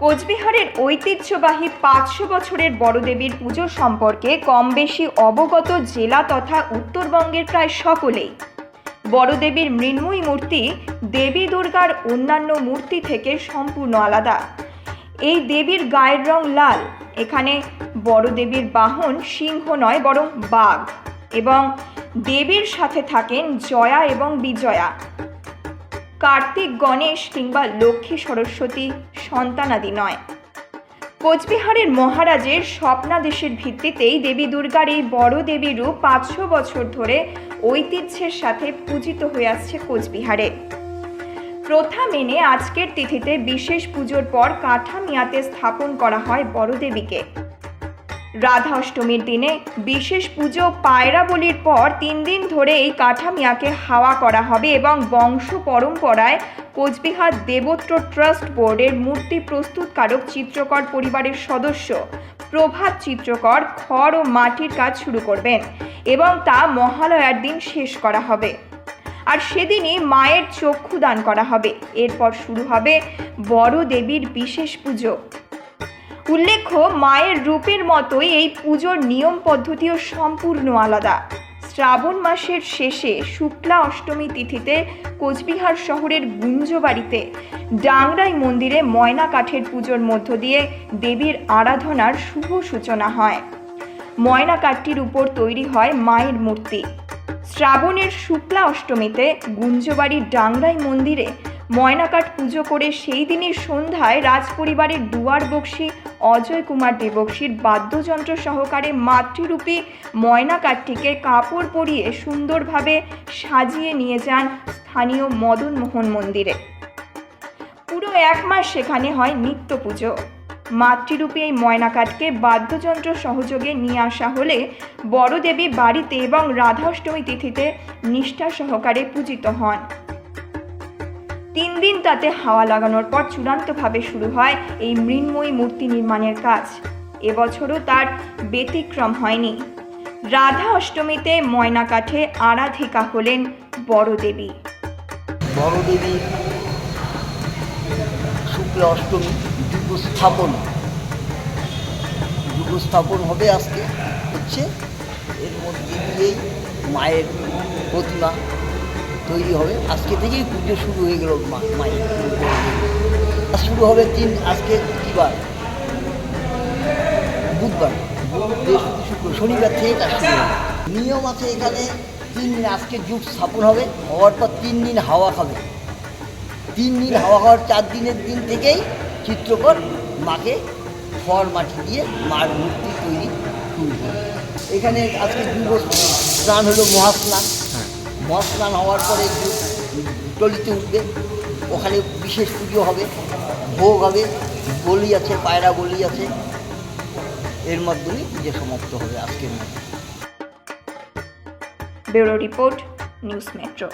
কোচবিহারের ঐতিহ্যবাহী 500 বছরের বড়দেবীর পুজো সম্পর্কে কম বেশি অবগত জেলা তথা উত্তরবঙ্গের প্রায় সকলেই। বড়দেবীর মৃন্ময়ী মূর্তি দেবী দুর্গার অন্যান্য মূর্তি থেকে সম্পূর্ণ আলাদা। এই দেবীর গায়ের রং লাল। এখানে বড়দেবীর বাহন সিংহ নয় বরং বাঘ, এবং দেবীর সাথে থাকেন জয়া এবং বিজয়া। কার্তিক, গণেশ কিংবা লক্ষ্মী সরস্বতী সন্তানাদি নয়। কোচবিহারের মহারাজের স্বপ্নাদেশের ভিত্তিতেই দেবী দুর্গার এই বড় দেবী রূপ 500 বছর ধরে ঐতিহ্যের সাথে পূজিত হয়ে আসছে কোচবিহারে। প্রথা মেনে আজকের তিথিতে বিশেষ পুজোর পর কাঠামিয়াতে স্থাপন করা হয় বড় দেবীকে। রাধা অষ্টমীর দিনে বিশেষ পুজো পায়রা বলির পর 3 দিন ধরে এই কাঠামিয়াকে হাওয়া করা হবে এবং বংশ পরম্পরায় কোচবিহার দেবোত্র ট্রাস্ট বোর্ডের মূর্তি প্রস্তুতকারক চিত্রকর পরিবারের সদস্য প্রভাত চিত্রকর খড় ও মাটির কাজ শুরু করবেন এবং তা মহালয়ার দিন শেষ করা হবে। আর সেদিনই মায়ের চক্ষুদান করা হবে। এরপর শুরু হবে বড় দেবীর বিশেষ পুজো। উল্লেখ্য, মায়ের রূপের মতোই এই পুজোর নিয়ম পদ্ধতিও সম্পূর্ণ আলাদা। শ্রাবণ মাসের শেষে শুক্লা অষ্টমী তিথিতে কোচবিহার শহরের গুঞ্জবাড়িতে ডাংরাই মন্দিরে ময়না কাঠের পুজোর মধ্য দিয়ে দেবীর আরাধনার শুভ সূচনা হয়। ময়না কাঠটির উপর তৈরি হয় মায়ের মূর্তি। শ্রাবণের শুক্লা অষ্টমীতে গুঞ্জবাড়ির ডাংরাই মন্দিরে ময়নাকাঠ পুজো করে সেই দিনের সন্ধ্যায় রাজপরিবারের দুয়ার বক্সী অজয় কুমার দেববক্সীর বাদ্যযন্ত্র সহকারে মাতৃরূপী ময়নাকাঠটিকে কাপড় পরিয়ে সুন্দরভাবে সাজিয়ে নিয়ে যান স্থানীয় মদন মোহন মন্দিরে। পুরো 1 মাস সেখানে হয় নিত্য পুজো। মাতৃরূপী এই ময়নাকাঠকে বাদ্যযন্ত্র সহযোগে নিয়ে আসা হলে বড় দেবী বাড়িতে এবং রাধা অষ্টমী তিথিতে নিষ্ঠা সহকারে পূজিত হন। 3 দিন তাতে হাওয়া লাগানোর পর চূড়ান্তভাবে শুরু হয় এই মৃন্ময়ী মূর্তি নির্মাণের কাজ। এবছরও তার ব্যতিক্রম হয়নি। রাধা অষ্টমীতে ময়না কাঠে আরাধিকা হলেন বড় দেবী। বড় দেবী শুক্লা অষ্টমী যুগ স্থাপন হবে আজকে হচ্ছে। এর মধ্যে দিয়েই মায়ের প্রতিমা তৈরি হবে। আজকে থেকেই পুজো শুরু হয়ে গেল। মায়ের শুরু হবে আজকে কী বার? বুধবার, বৃহস্পতি, শুক্র, শনিবার থেকে কাজ শুরু হবে। নিয়ম আছে এখানে 3 দিন আজকে যুগ স্থাপন হবে। হওয়ার পর 3 দিন হাওয়া খাবে। 3 দিন হাওয়া খাওয়ার 4 দিনের দিন থেকেই চিত্রকর মাকে খড় মাটি দিয়ে মার মূর্তি তৈরি শুরু হবে। এখানে আজকে যুব স্নান হলো মহাস্নান। মহাস্নান হওয়ার পরে টলিতে উঠবে, ওখানে বিশেষ পুজো হবে, ভোগ হবে, বলি আছে, পায়রা বলি আছে। এর মাধ্যমে পুজো সমাপ্ত হবে আজকের মধ্যে। Bureau report, news metro.